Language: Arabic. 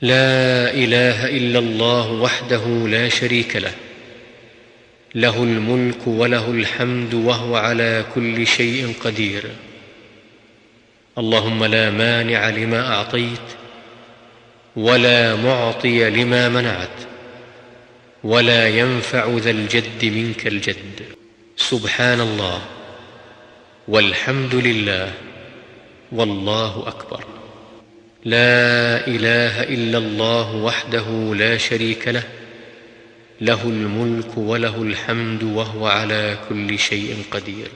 لا إله إلا الله وحده لا شريك له، له الملك وله الحمد وهو على كل شيء قدير. اللهم لا مانع لما أعطيت ولا معطي لما منعت، ولا ينفع ذا الجد منك الجد. سبحان الله والحمد لله والله أكبر. لا إله إلا الله وحده لا شريك له، له الملك وله الحمد وهو على كل شيء قدير.